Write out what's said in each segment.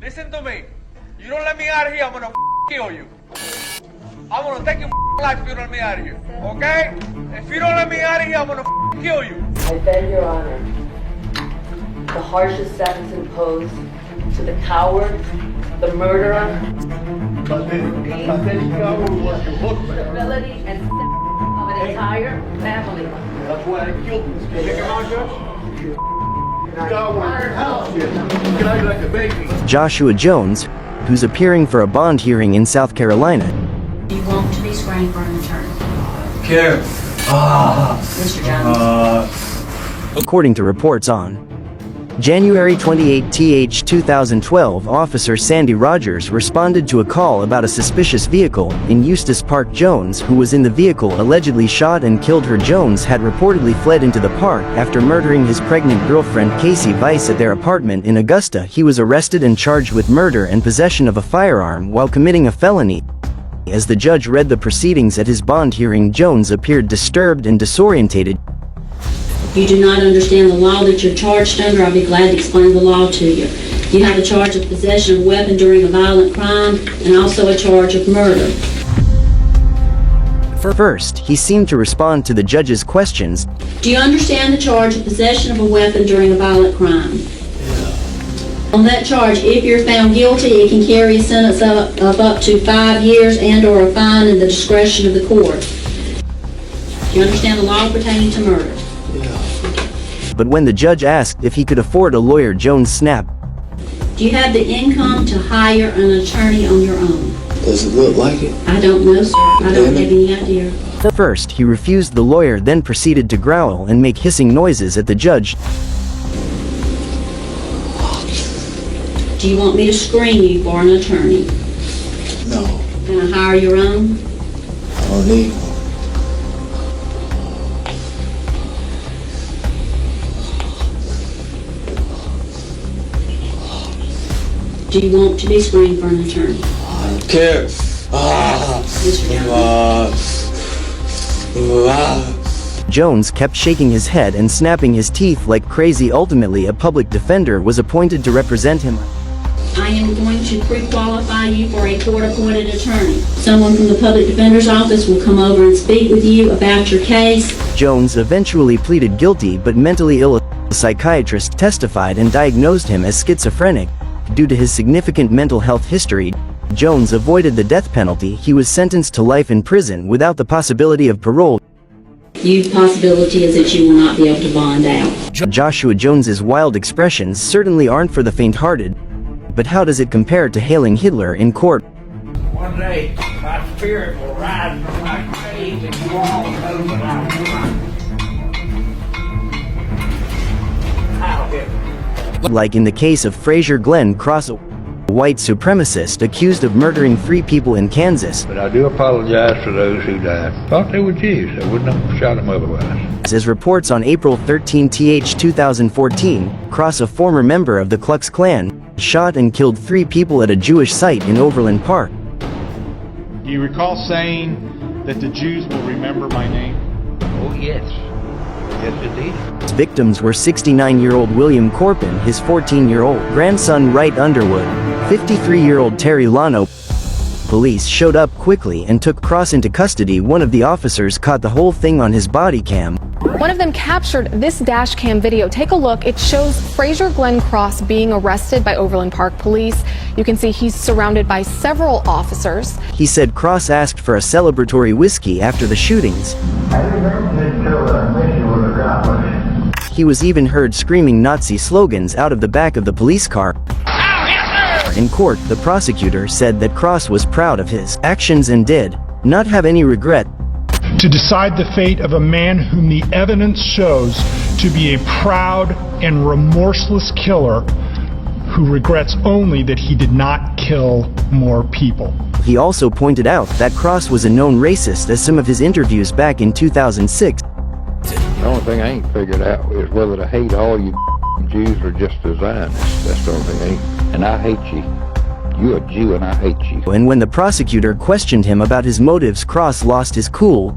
Listen to me. You don't let me out of here, I'm gonna kill you. I'm gonna take your life if you don't let me out of here. Okay? If you don't let me out of here, I'm gonna kill you. I beg your honor. The harshest sentence imposed to the coward, the murderer, stability and of an entire family. That's why I killed him. Take him out, Judge? Like a baby. Joshua Jones, who's appearing for a bond hearing in South Carolina. Do you want to be screened for an attorney? Care. Mr. Jones. According to reports on January 28, 2012, Officer Sandy Rogers responded to a call about a suspicious vehicle in Eustis Park. Jones, who was in the vehicle, allegedly shot and killed her. Jones had reportedly fled into the park after murdering his pregnant girlfriend Casey Vice at their apartment in Augusta. He was arrested and charged with murder and possession of a firearm while committing a felony. As the judge read the proceedings at his bond hearing, Jones appeared disturbed and disorientated. If you do not understand the law that you're charged under, I'll be glad to explain the law to you. You have a charge of possession of a weapon during a violent crime and also a charge of murder. First, he seemed to respond to the judge's questions. Do you understand the charge of possession of a weapon during a violent crime? On that charge, if you're found guilty, it can carry a sentence of up to 5 years and or a fine in the discretion of the court. Do you understand the law pertaining to murder? But when the judge asked if he could afford a lawyer, Jones snapped. Do you have the income to hire an attorney on your own? Does it look like it? I don't know, sir. I don't have any idea. First, he refused the lawyer, then proceeded to growl and make hissing noises at the judge. Do you want me to screen you for an attorney? No. Can I hire your own? I don't need one. Do you want to be screened for an attorney? I don't care. Mr. Jones. Jones kept shaking his head and snapping his teeth like crazy. Ultimately, a public defender was appointed to represent him. I am going to pre-qualify you for a court-appointed attorney. Someone from the public defender's office will come over and speak with you about your case. Jones eventually pleaded guilty, but mentally ill. A psychiatrist testified and diagnosed him as schizophrenic. Due to his significant mental health history, Jones avoided the death penalty. He was sentenced to life in prison without the possibility of parole. The possibility is that you will not be able to bond out. Joshua Jones's wild expressions certainly aren't for the faint-hearted. But how does it compare to hailing Hitler in court? One day, my spirit will rise from my grave and you all know that I'll hit. Like in the case of Frazier Glenn Cross, a white supremacist accused of murdering 3 people in Kansas. But I do apologize for those who died. Thought they were Jews. I wouldn't have shot them otherwise. As reports on April 13, 2014, Cross, a former member of the Ku Klux Klan, shot and killed 3 people at a Jewish site in Overland Park. Do you recall saying that the Jews will remember my name? Oh, yes. Yes, indeed. Victims were 69-year-old William Corpin, his 14-year-old grandson Wright Underwood, 53-year-old Terry Lano. Police showed up quickly and took Cross into custody. One of the officers caught the whole thing on his body cam. One of them captured this dash cam video. Take a look. It shows Frazier Glenn Cross being arrested by Overland Park police. You can see he's surrounded by several officers. He said Cross asked for a celebratory whiskey after the shootings. He was even heard screaming Nazi slogans out of the back of the police car. In court, the prosecutor said that Cross was proud of his actions and did not have any regret. To decide the fate of a man whom the evidence shows to be a proud and remorseless killer who regrets only that he did not kill more people. He also pointed out that Cross was a known racist, as some of his interviews back in 2006. The only thing I ain't figured out is whether to hate all you Jews or just the Zionists. That's the only thing I ain't. And I hate you. You're a Jew and I hate you. And when the prosecutor questioned him about his motives, Cross lost his cool.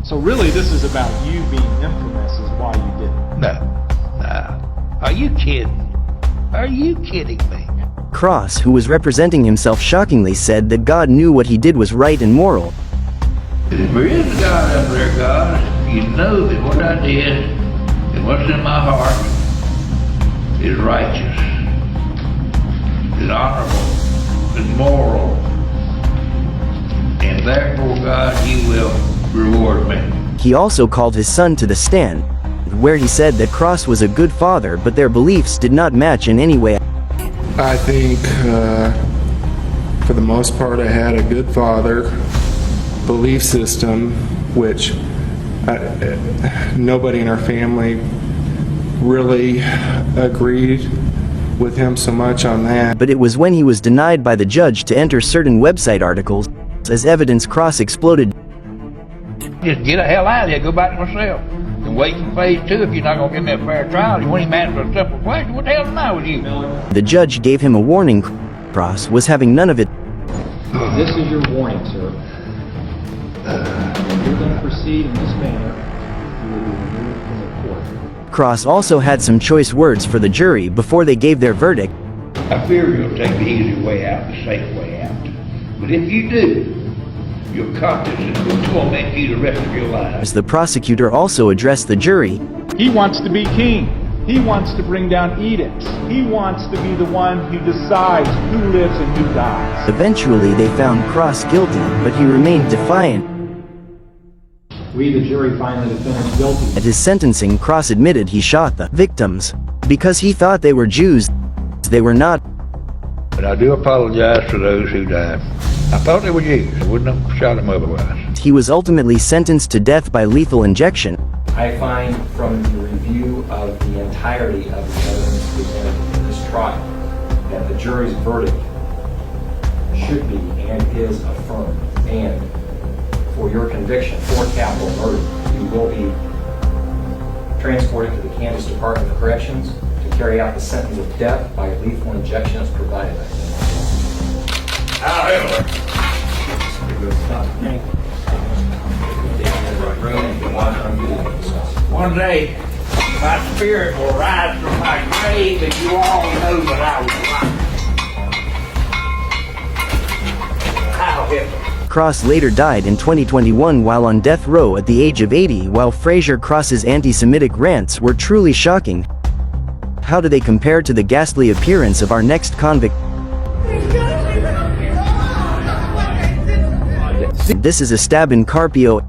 So really this is about you being infamous is why you did it. No. Are you kidding? Are you kidding me? Cross, who was representing himself, shockingly said that God knew what he did was right and moral. If there is a God up there, God, you know that what I did and what's in my heart is righteous, is honorable, is moral. And therefore, God, you will reward me. He also called his son to the stand, where he said that Cross was a good father, but their beliefs did not match in any way. I think, for the most part, I had a good father, belief system, which nobody in our family really agreed with him so much on that. But it was when he was denied by the judge to enter certain website articles as evidence. Cross exploded. Just get the hell out of here, go back to myself. And wait for phase 2 if you're not going to give me a fair trial. You want him answer a simple question, what the hell's the matter with you? The judge gave him a warning. Cross was having none of it. This is your warning, sir. If you're going to proceed in this manner, you will be removed from the court. Cross also had some choice words for the jury before they gave their verdict. I fear you'll take the easy way out, the safe way out. But if you do, your conscience will torment you the rest of your life. As the prosecutor also addressed the jury, He wants to be king. He wants to bring down edicts. He wants to be the one who decides who lives and who dies. eventually they found Cross guilty, but he remained defiant. We, the jury, find the defendant guilty. At his sentencing, Cross admitted he shot the victims because he thought they were Jews. They were not. But I do apologize for those who died. I thought they were Jews. I wouldn't have shot them otherwise. He was ultimately sentenced to death by lethal injection. I find from the review of the entirety of the evidence presented in this trial that the jury's verdict should be and is affirmed. And for your conviction for capital murder, you will be transported to the Kansas Department of Corrections to carry out the sentence of death by lethal injection as provided. One day, my spirit will rise from my grave, and you all know that I was lying. Cross later died in 2021 while on death row at the age of 80. While Frazier Cross's anti-Semitic rants were truly shocking, how do they compare to the ghastly appearance of our next convict? This is Esteban Carpio,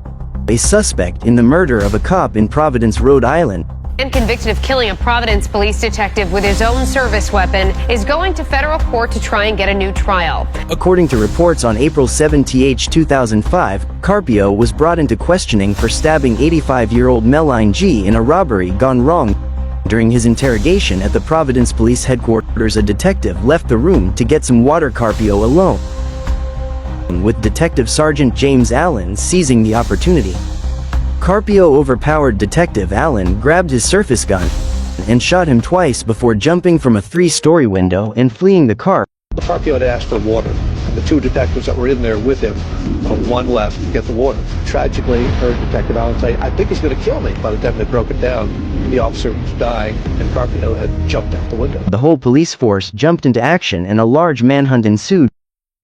a suspect in the murder of a cop in Providence, Rhode Island. And convicted of killing a Providence police detective with his own service weapon, is going to federal court to try and get a new trial. According to reports on April 7, 2005, Carpio was brought into questioning for stabbing 85-year-old Meline G in a robbery gone wrong. During his interrogation at the Providence Police Headquarters, a detective left the room to get some water. Carpio alone, with Detective Sergeant James Allen seizing the opportunity. Carpio overpowered Detective Allen, grabbed his surface gun, and shot him twice before jumping from a 3-story window and fleeing the car. Carpio had asked for water. The 2 detectives that were in there with him, one left to get the water. Tragically, heard Detective Allen say, "I think he's going to kill me." By the time they broke it down, the officer was dying, and Carpio had jumped out the window. The whole police force jumped into action and a large manhunt ensued.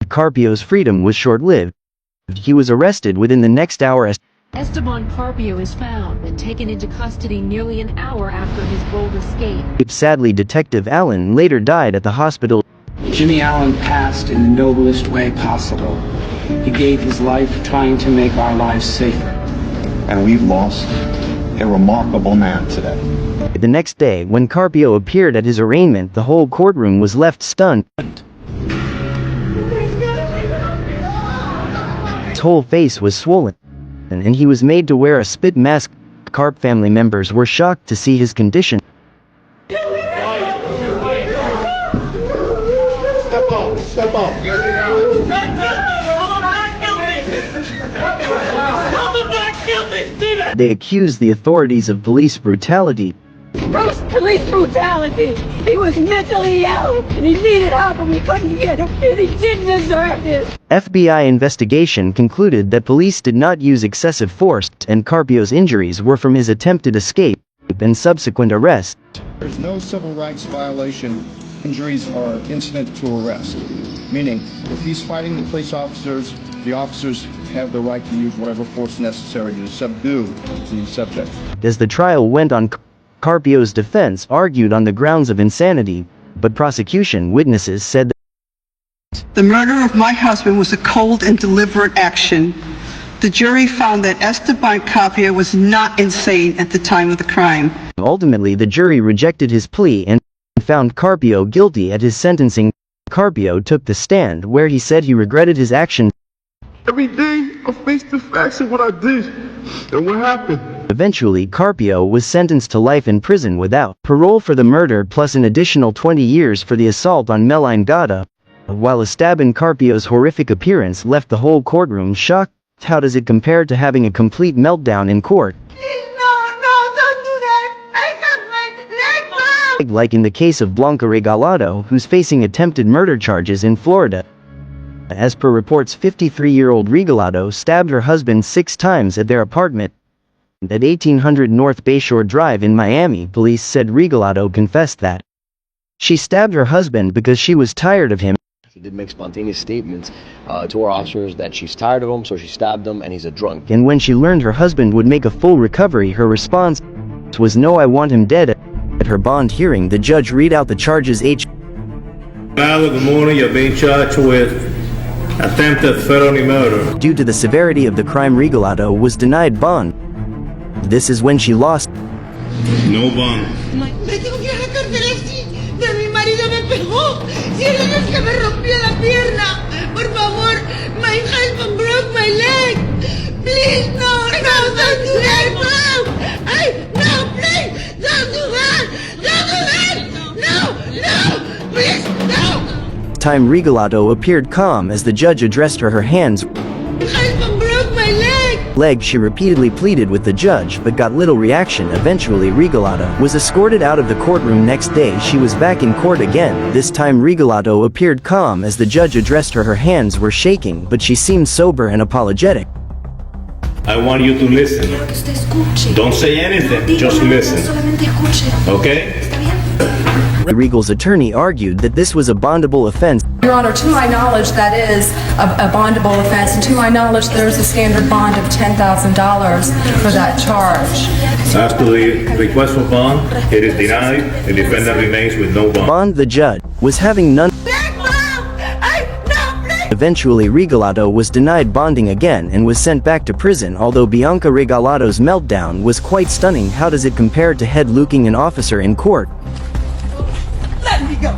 Carpio's freedom was short-lived. He was arrested within the next hour. Esteban Carpio is found and taken into custody nearly an hour after his bold escape. Sadly, Detective Allen later died at the hospital. Jimmy Allen passed in the noblest way possible. He gave his life trying to make our lives safer. And we've lost a remarkable man today. The next day, when Carpio appeared at his arraignment, the whole courtroom was left stunned. His whole face was swollen, and he was made to wear a spit mask. Carp family members were shocked to see his condition. Step up. They accused the authorities of police brutality. Police brutality. He was mentally ill and he needed help and we couldn't get him and he didn't deserve this. FBI investigation concluded that police did not use excessive force and Carpio's injuries were from his attempted escape and subsequent arrest. There's no civil rights violation injuries are incident to arrest, meaning if he's fighting the police officers, the officers have the right to use whatever force necessary to subdue the subject. As the trial went on, Carpio's defense argued on the grounds of insanity, but prosecution witnesses said that the murder of my husband was a cold and deliberate action. The jury found that Esteban Carpio was not insane at the time of the crime. Ultimately, the jury rejected his plea and found Carpio guilty at his sentencing. Carpio took the stand where he said he regretted his actions. Every day I face the facts of what I did and what happened. Eventually, Carpio was sentenced to life in prison without parole for the murder plus an additional 20 years for the assault on Meline Gata. While Esteban Carpio's horrific appearance left the whole courtroom shocked, how does it compare to having a complete meltdown in court? Like in the case of Blanca Regalado, who's facing attempted murder charges in Florida. As per reports, 53-year-old Regalado stabbed her husband 6 times at their apartment at 1800 North Bayshore Drive in Miami. Police said Regalado confessed that she stabbed her husband because she was tired of him. She did make spontaneous statements to our officers that she's tired of him, so she stabbed him, and he's a drunk. And when she learned her husband would make a full recovery, her response was, "No, I want him dead." At her bond hearing, the judge read out the charges. Good morning. You're being charged with attempted felony murder. Due to the severity of the crime, Regalado was denied bond. This is when she lost. No bond. Me tengo que ir a la cárcel así. Pero mi marido me pegó. Si él es que me rompió la pierna. Por favor, my husband broke my leg. Please, no, don't do that, Mom. No, please, don't do that. Don't do that. No, please, no. Time Regalado appeared calm as the judge addressed her hands. My husband broke my leg. She repeatedly pleaded with the judge but got little reaction. Eventually, Regalado was escorted out of the courtroom. Next day, she was back in court again. This time, Regalado appeared calm as the judge addressed her. Her hands were shaking, but she seemed sober and apologetic. I want you to listen. Don't say anything, just listen. Okay? Regal's attorney argued that this was a bondable offense. Your Honor, to my knowledge, that is a bondable offense, and to my knowledge, there's a standard bond of $10,000 for that charge. As to the request for bond, it is denied. The defendant remains with no bond. The judge was having none. Eventually, Regalado was denied bonding again and was sent back to prison. Although Blanca Regalado's meltdown was quite stunning, how does it compare to head-looking an officer in court? Let me go.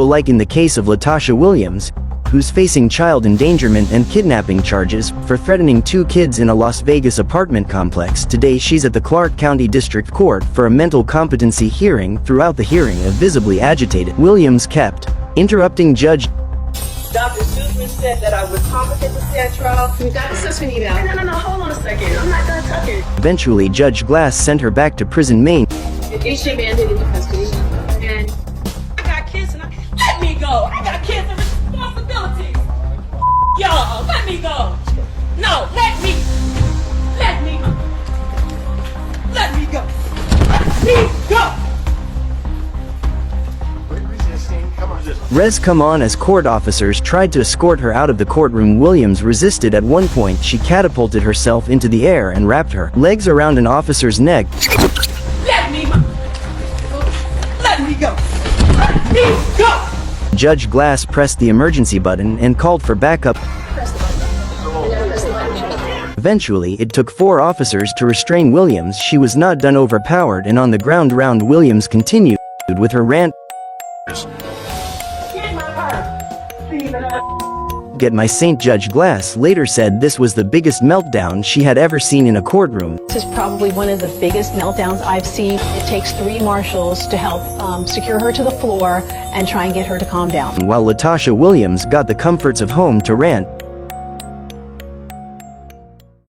Like in the case of Latasha Williams, who's facing child endangerment and kidnapping charges for threatening 2 kids in a Las Vegas apartment complex. Today, she's at the Clark County District Court for a mental competency hearing. Throughout the hearing, a visibly agitated Williams kept interrupting Judge. Dr. Sussman said that I was competent to stand trial. Dr. Sussman, you know. No, hold on a second. I'm not done talking. Eventually, Judge Glass sent her back to prison, Maine. Is she abandoned in custody? And I got kids and let me go. I got kids and responsibilities. Y'all, let me go. No, let me go. Let me go. Let me go. Rez come on. As court officers tried to escort her out of the courtroom, Williams resisted. At one point, she catapulted herself into the air and wrapped her legs around an officer's neck. Let me go. Let me go. Let me go. Judge Glass pressed the emergency button and called for backup. Eventually, it took 4 officers to restrain Williams. She was not done, overpowered and on the ground. Williams continued with her rant. Get my saint. Judge Glass later said this was the biggest meltdown she had ever seen in a courtroom. This is probably one of the biggest meltdowns I've seen. It takes 3 marshals to help secure her to the floor and try and get her to calm down. While Latasha Williams got the comforts of home to rant.